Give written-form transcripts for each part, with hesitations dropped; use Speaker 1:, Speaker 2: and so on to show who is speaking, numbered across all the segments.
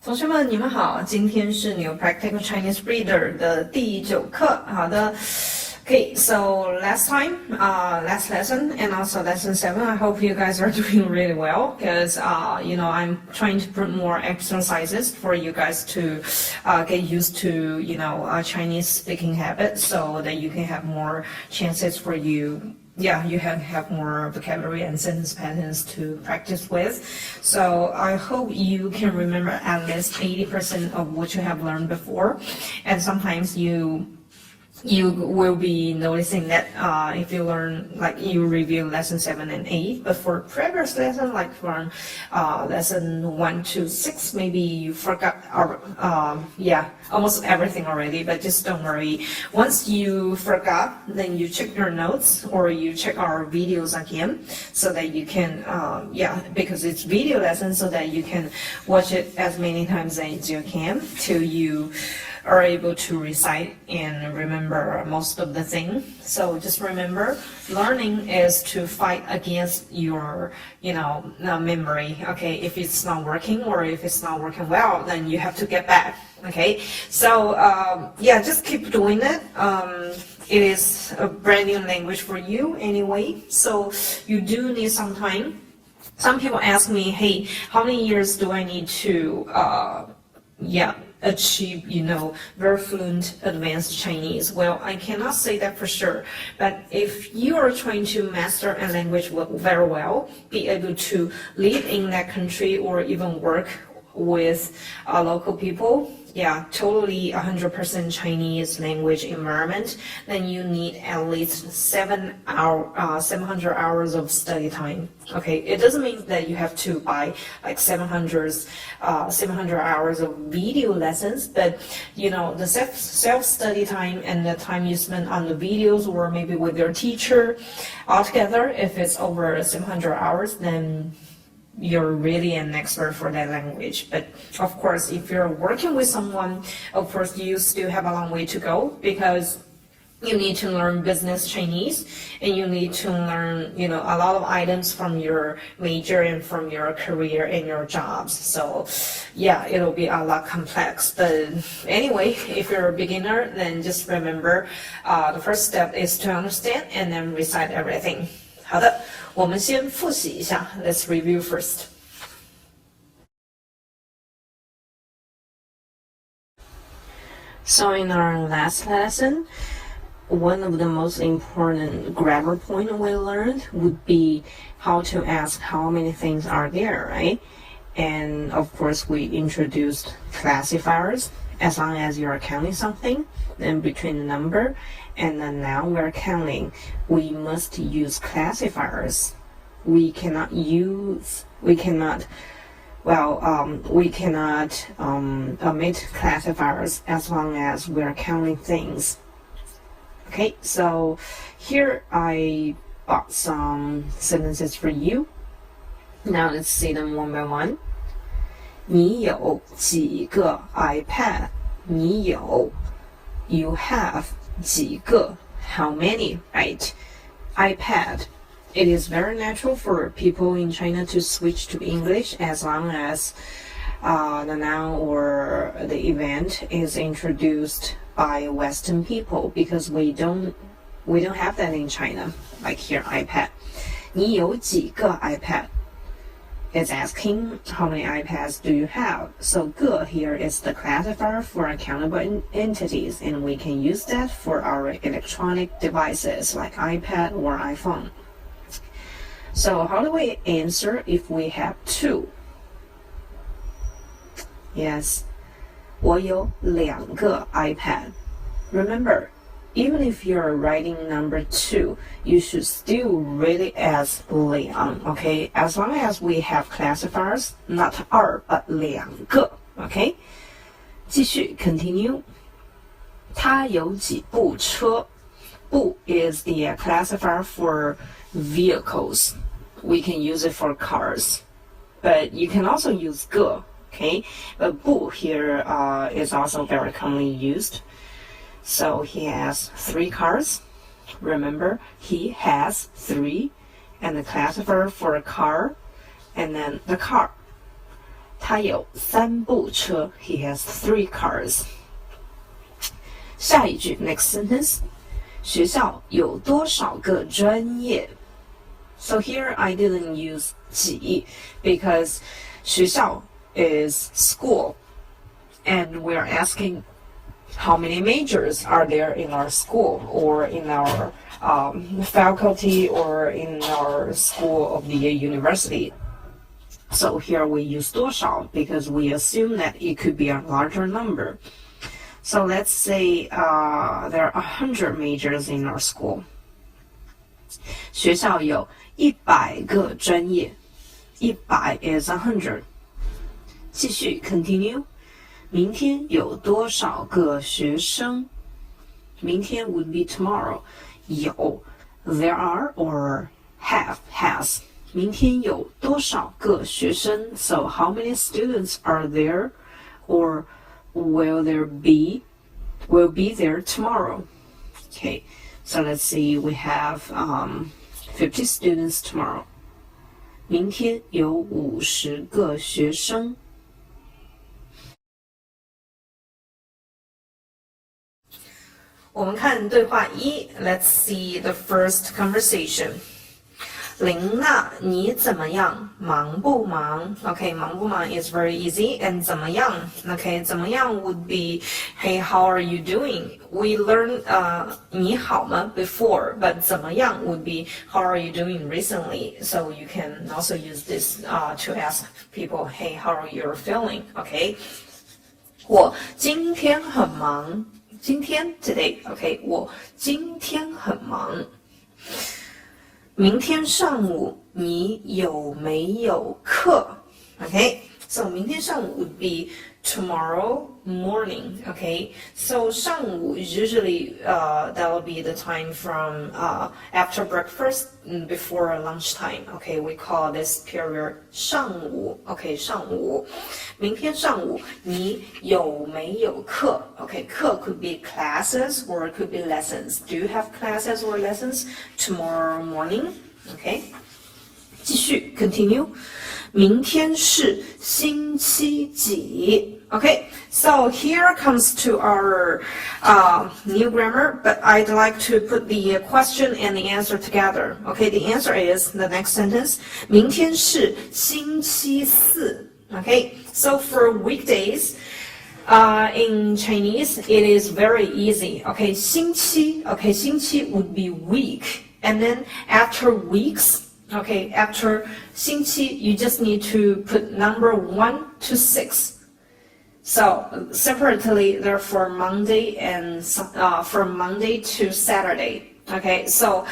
Speaker 1: 同学们，你们好！今天是New Practical Chinese Reader 的第9课。好的 ，Okay, so last time, last lesson, and also lesson 7. I hope you guys are doing really well because I'm trying to put more exercises for you guys to get used to Chinese speaking habits, so that you can have more chances for you. Yeah, you have more vocabulary and sentence patterns to practice with. So I hope you can remember at least 80% of what you have learned before. And sometimes you will be noticing that if you learn, like you review lesson 7 and 8, but for previous lesson, like from lesson 1 to 6, maybe you forgot almost everything already, but just don't worry. Once you forgot, then you check your notes or you check our videos again so that you can, because it's video lesson, so that you can watch it as many times as you can till you are able to recite and remember most of the thing. So just remember, learning is to fight against your, memory. Okay, if it's not working or if it's not working well, then you have to get back. Okay, so just keep doing it. It is a brand new language for you anyway, so you do need some time. Some people ask me, hey, how many years do I need to achieve, very fluent advanced Chinese? Well, I cannot say that for sure, but if you are trying to master a language very well, be able to live in that country or even work with local people, totally 100% Chinese language environment, then you need at least 700 hours of study time. Okay, it doesn't mean that you have to buy like 700 hours of video lessons, but the self-study time and the time you spend on the videos or maybe with your teacher altogether, if it's over 700 hours, then you're really an expert for that language. But of course, if you're working with someone, of course you still have a long way to go, because you need to learn business Chinese and you need to learn a lot of items from your major and from your career and your jobs. So it'll be a lot complex, but anyway, if you're a beginner, then just remember the first step is to understand and then recite everything. 好的，我们先复习一下。Let's review first. So in our last lesson, one of the most important grammar point we learned would be how to ask how many things are there, right? And of course, we introduced classifiers. As long as you're counting something, then between the number and then now we're counting, we must use classifiers. We cannot omit classifiers as long as we're counting things. Okay, so here I bought some sentences for you. Now let's see them one by one. 你有几个 iPad? 你有 You have 几个 How many, right? iPad. It is very natural for people in China to switch to English as long as the noun or the event is introduced by Western people, because we don't have that in China, like here, iPad. 你有几个 iPad? It's asking how many iPads do you have. So 个 here is the classifier for accountable entities, and we can use that for our electronic devices like iPad or iPhone. So how do we answer if we have 2? Yes, 我有2个 iPad. Remember, even if you're writing number 2, you should still read it as 2, okay? As long as we have classifiers, not 2, but 2个, okay? 继续 continue. 他有几部车? 部 is the classifier for vehicles. We can use it for cars, but you can also use 个, okay? But 部 here is also very commonly used. So he has 3 cars. Remember, he has 3, and the classifier for a car, and then the car. 他有3部车 He has 3 cars. 下一句 Next sentence. 学校有多少个专业 So here I didn't use 几 because 学校 is school and we're asking how many majors are there in our school or in our faculty or in our school of the university. So here we use 多少 because we assume that it could be a larger number. So let's say there are 100 majors in our school. 学校有100个专业100 is 100. 继续 continue. 明天有多少个学生明天 would be tomorrow. 有 there are or have has. 明天有多少个学生 So how many students are there or will be there tomorrow? Okay, so let's see, we have 50 students tomorrow. 明天有50个学生。我们看对话1 Let's see the first conversation. 琳娜，你怎么样？忙不忙 Okay, 忙不忙 is very easy. And 怎么样 Okay, 怎么样 would be, hey, how are you doing? We learned 你好吗 before, but 怎么样 would be, how are you doing recently? So you can also use this to ask people, hey, how are you feeling? Okay, 我今天很忙。今天 today, okay, 我今天很忙。明天上午你有没有课 Okay, so 明天上午 would be tomorrow morning. Okay, so 上午 usually that will be the time from after breakfast before lunchtime. Okay, we call this period 上午 Okay, 上午明天上午你有没有课 Okay, 课 could be classes or it could be lessons. Do you have classes or lessons tomorrow morning? Okay, 继续 continue. 明天是星期几 Okay, so here comes to our new grammar, but I'd like to put the question and the answer together. Okay, the answer is the next sentence. 明天是星期四 Okay, so for weekdays, in Chinese, it is very easy. Okay, 星期 Okay, 星期 would be week. And then after weeks, okay, after 星期, you just need to put number 1 to 6. So separately, they're for Monday and from Monday to Saturday. Okay, so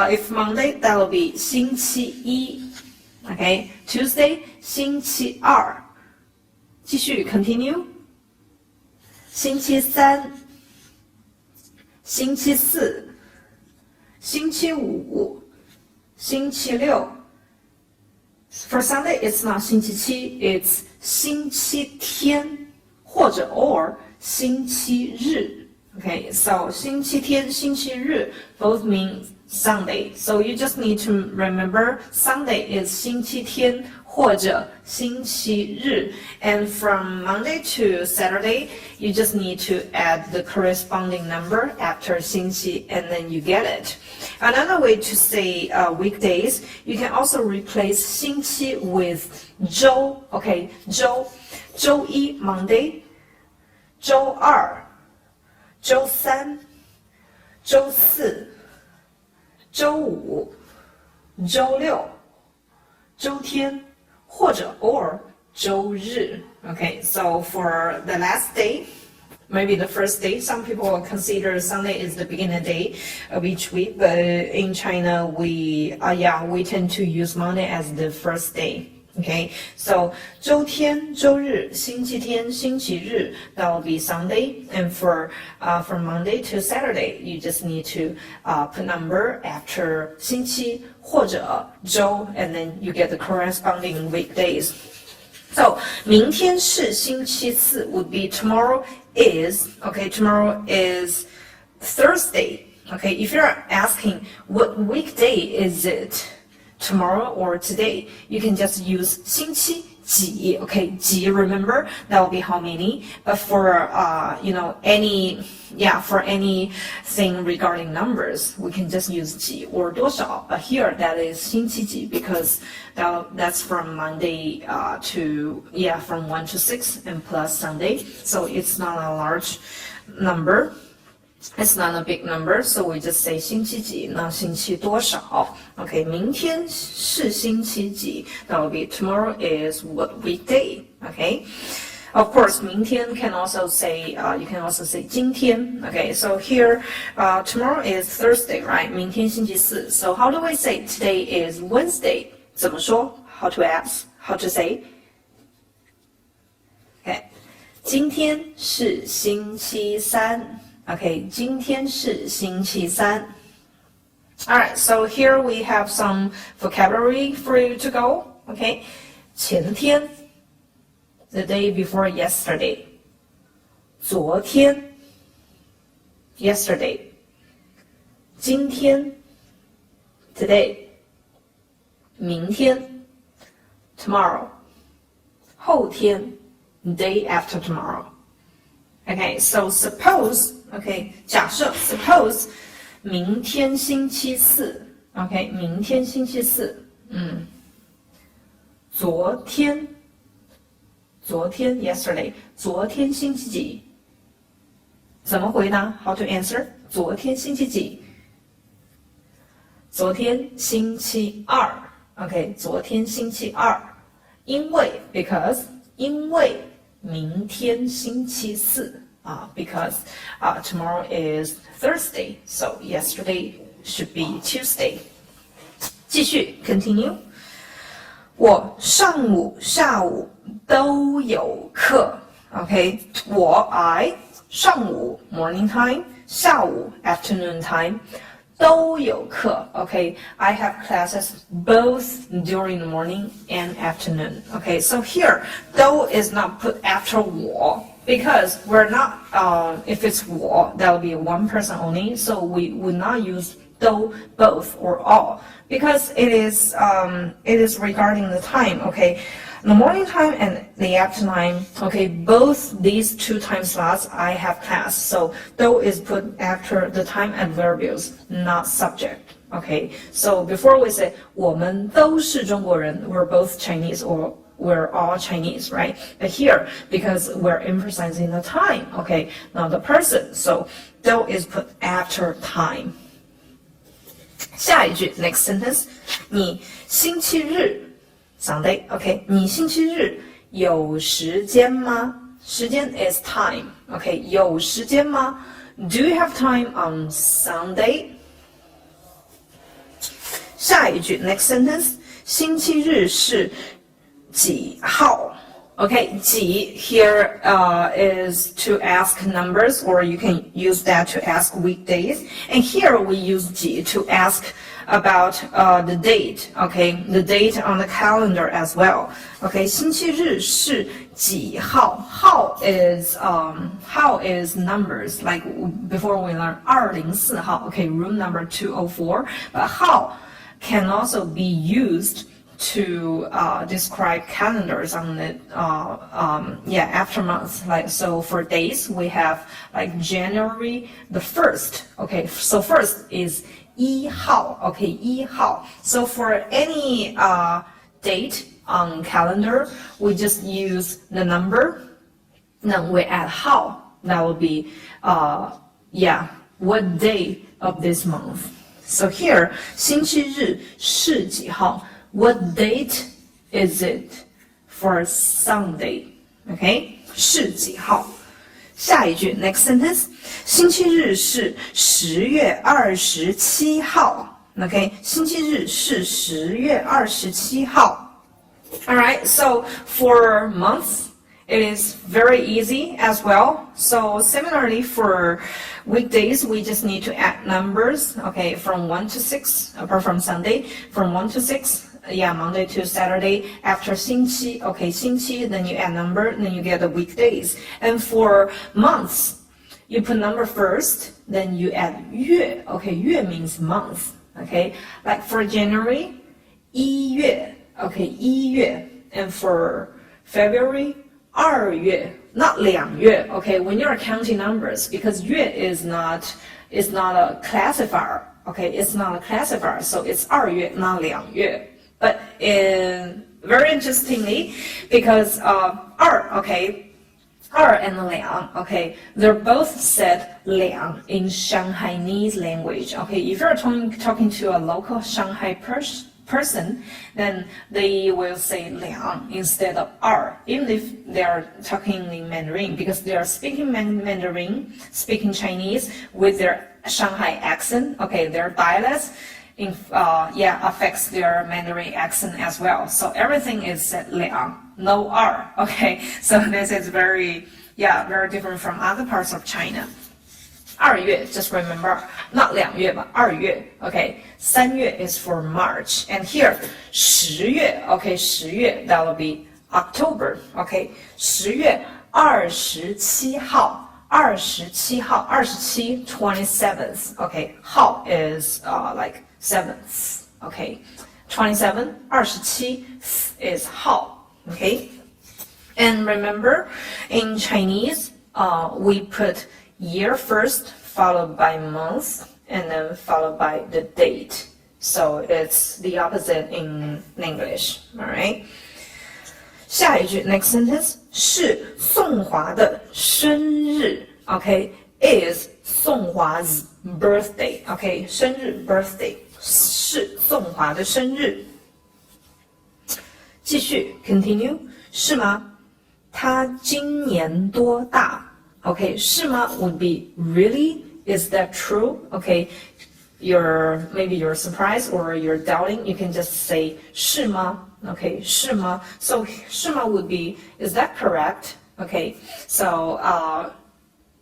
Speaker 1: if Monday, that will be 星期一 Okay, Tuesday, 星期二继续 continue. 星期三星期四星期五星期六 For Sunday, it's not 星期七 it's 星期天或者 or 星期日 Okay, so 星期天星期日 both mean Sunday. So you just need to remember Sunday is 星期天或者星期日 and from Monday to Saturday, you just need to add the corresponding number after 星期 and then you get it. Another way to say weekdays, you can also replace 星期 with 周 Okay, 周一 Monday, 周二周三周四周五周六周天或者 or 周日 Okay, so for the last day, maybe the first day, some people consider Sunday is the beginning day of each week, but in China we tend to use Monday as the first day. Okay, so 周天周日星期天星期日 that will be Sunday, and from Monday to Saturday, you just need to put number after 星期或者周 and then you get the corresponding weekdays. So 明天是星期四 would be tomorrow is Thursday. Okay, if you're asking what weekday is it, tomorrow or today, you can just use 星期几, okay, 几, remember, that will be how many, but for, for anything regarding numbers, we can just use 几 or 多少, but here that is 星期几 because that's from Monday from 1 to 6 and plus Sunday, so it's not a large number. It's not a big number, so we just say 星期几, 那星期多少 Okay, 明天是星期几 That will be tomorrow is what weekday, okay? Of course, 明天 can also say, you can also say 今天 Okay, so here, tomorrow is Thursday, right? 明天星期四 So how do we say today is Wednesday? 怎么说 How to ask? How to say? Okay, 今天是星期三Okay, 今天是星期三 Alright, so here we have some vocabulary for you to go. Okay, 前天 the day before yesterday. 昨天 yesterday. 今天 today. 明天 tomorrow. 后天 day after tomorrow. Okay, so suppose, okay, 假设 suppose 明天星期四 Okay, 明天星期四昨天 yesterday 昨天星期几怎么回答 How to answer 昨天星期几昨天星期二 Okay, 昨天星期二因为 because 因为明天星期四because tomorrow is Thursday, so yesterday should be Tuesday. 继续 continue. 我上午下午都有课 Okay, I 上午 morning time, 下午 afternoon time. 都有课 Okay, I have classes both during the morning and afternoon. Okay, so here 都 is not put after 我 because we're not if it's 我 that will be one person only, so we would not use 都 both or all because it is regarding the time. Okay, the morning time and the afternoon, okay, both these two time slots I have class, so 都 is put after the time adverbials, not subject. Okay, so before we say 我们都是中国人 we're both Chinese or we're all Chinese, right? But here, because we're emphasizing the time, okay, not the person, so 都 is put after time. 下一句 next sentence 你星期日 Sunday, okay, 你星期日有时间吗 时间 is time, okay, 有时间吗 Do you have time on Sunday? 下一句 next sentence 星期日是几号 Okay, 几 here is to ask numbers, or you can use that to ask weekdays. And here we use 几 to ask about the date, okay, the date on the calendar as well. Okay, 星期日是几号 how is numbers, like before we learn 204号 okay, room number 204, but how can also be used to describe calendars on the after months. Like so for days we have like January the 1st. Okay, so first is 1号 okay, 1号 So for any date on calendar we just use the number, then we add 号, that will be what day of this month. So here 星期日是几号What date is it for Sunday? Okay, 是几号？下一句 next sentence 星期日是10月27号 Okay, 星期日是10月27号 Alright, so for months it is very easy as well. So similarly for weekdays, we just need to add numbers, okay, from 1 to 6, apart from Sunday, from 1 to 6, Monday to Saturday, after 星期, okay, 星期, then you add number, then you get the weekdays. And for months, you put number first, then you add 月, okay, 月 means month, okay, like for January, 1月, okay, 1月, and for February, 2月, not 2月, okay, when you're counting numbers, because 月 is not a classifier, okay, it's not a classifier, so it's 2月, not 2月. But very interestingly, because 2, okay, 2 and 2, okay, they're both said 2 in Shanghainese language. Okay, if you're talking to a local Shanghai person, then they will say 2 instead of 2, even if they are talking in Mandarin, because they are speaking Mandarin, speaking Chinese with their Shanghai accent. Okay, their dialects affects their Mandarin accent as well. So everything is said 2, no 2. Okay, so this is very different from other parts of China. 2月, just remember, not 2月, but 2月. Okay, 3月 is for March, and here 10月, okay, 10月, that will be October. Okay, 10月27号. 27号, 27, 27th. Okay, 号 is like 7th. Okay, 27, 27 is 号. Okay, and remember, in Chinese, we put year first, followed by month, and then followed by the date. So it's the opposite in English. All right. 下一句 next sentence 是宋华的生日 okay is 宋华's birthday okay 生日 birthday 是宋华的生日继续 continue 是吗他今年多大 okay 是吗 would be really is that true okay maybe you're surprised or you're doubting you can just say 是吗Okay, 是吗? So 是吗 would be, is that correct? Okay, so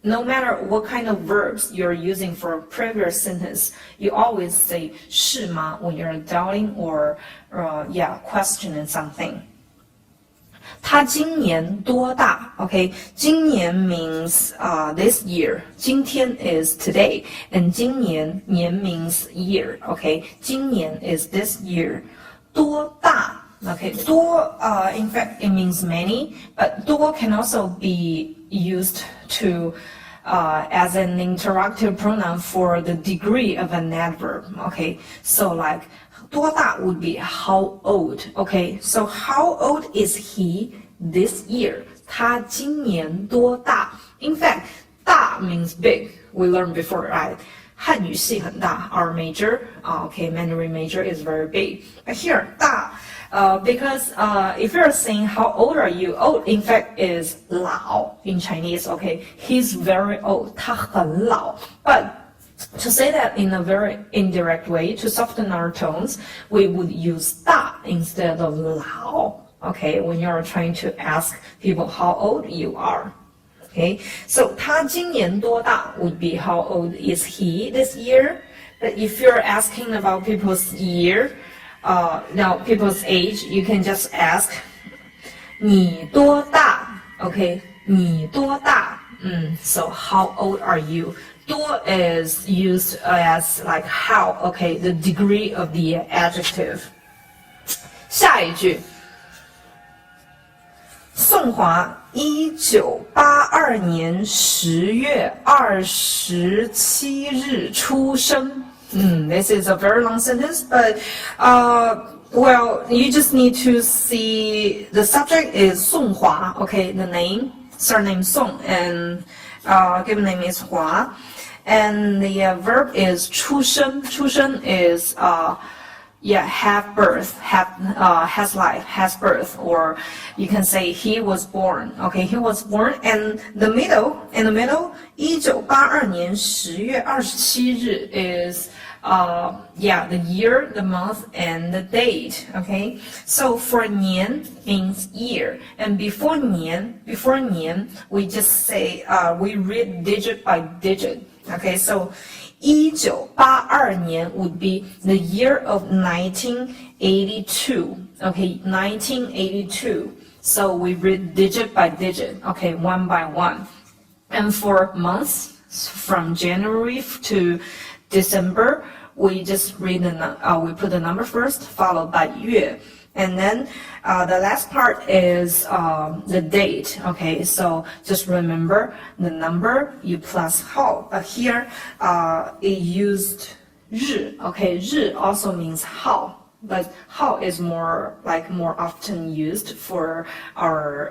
Speaker 1: no matter what kind of verbs you're using for a previous sentence, you always say 是吗 when you're doubting or questioning something. 他今年多大 Okay, 今年 means this year. 今天 is today, and 今年 年 means year. Okay, 今年 is this year. 多大 Okay, 多 in fact it means many, but 多 can also be used to as an interrogative pronoun for the degree of an adverb. Okay, so like 多大 would be how old. Okay, so how old is he this year? 他今年多大 In fact, 大 means big. We learned before, right? 汉语系很大 Our major, okay, Mandarin major is very big. But here, 大 because if you're saying how old are you, old in fact is 老 in Chinese, okay? He's very old, 他很老. But to say that in a very indirect way, to soften our tones, we would use 大 instead of 老, okay? When you're trying to ask people how old you are. Okay, so 他今年多大 would be how old is he this year? But if you're asking about people's year, now people's age, you can just ask 你多大 Okay, 你多大 So how old are you? 多 is used as like how, okay, the degree of the adjective. 下一句宋华1982年10月27日出生 This is a very long sentence, but well, you just need to see the subject is 宋华 okay, the name, surname Song, and given name is Hua, and the verb is 出生 出生 is have birth, has life, has birth, or you can say he was born. Okay, he was born, and in the middle, 1982年10月27日 is the year, the month, and the date. Okay, so for 年 means year, and before 年 we just say we read digit by digit. Okay, so 1982年 would be the year of 1982. Okay, 1982. So we read digit by digit. Okay, one by one. And for months, from January to December, we just read we put the number first, followed by 月. And then the last part is the date. Okay, so just remember the number you plus 号. But here it used 日. Okay, 日 also means 号. But 号 is more often used for our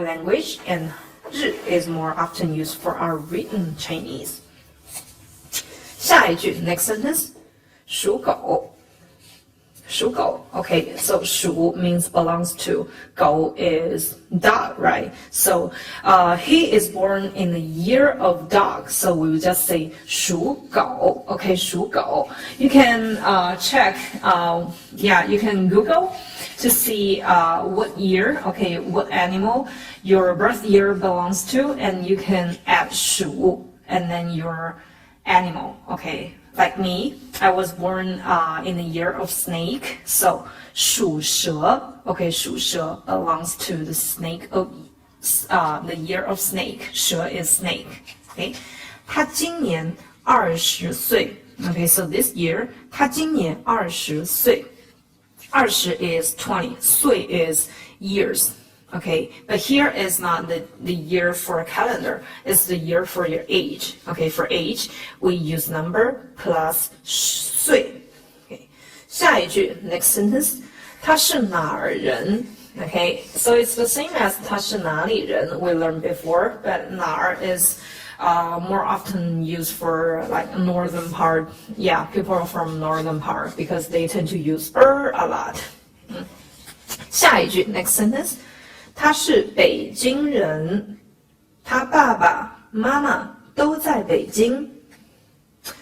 Speaker 1: language, and 日 is more often used for our written Chinese. 下一句 next sentence 属狗. 属狗. Okay, so 属 means belongs to, 狗 is dog, right? So he is born in the year of dog, so we will just say 属狗. Okay, 属狗. You can check, you can Google to see what year, okay, what animal your birth year belongs to, and you can add 属 and then your animal, okay. Like me, I was born in the year of snake, so 属蛇, okay, 属蛇 belongs to the snake of the year of snake. 蛇 is snake. Okay, 他今年20岁. Okay, so this year, 他今年20岁. 20 is 20, 岁 is years. Okay, but here is not the year for a calendar, it's the year for your age. Okay, for age, we use number plus 岁. Okay, 下一句 next sentence, 他是哪儿人? Okay, so it's the same as 他是哪里人 we learned before, but 哪儿 is more often used for like northern part. Yeah, people are from northern part because they tend to use a lot. 下一句 next sentence, 他是北京人，他爸爸妈妈都在北京。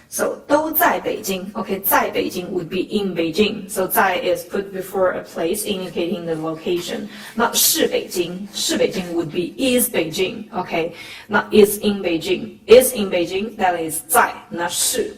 Speaker 1: So 都在北京. Okay, 在北京 would be in Beijing. So 在 is put before a place indicating the location. Not 是北京. 是北京 would be is Beijing. Okay, not is in Beijing. Is in Beijing, that is 在, not 是.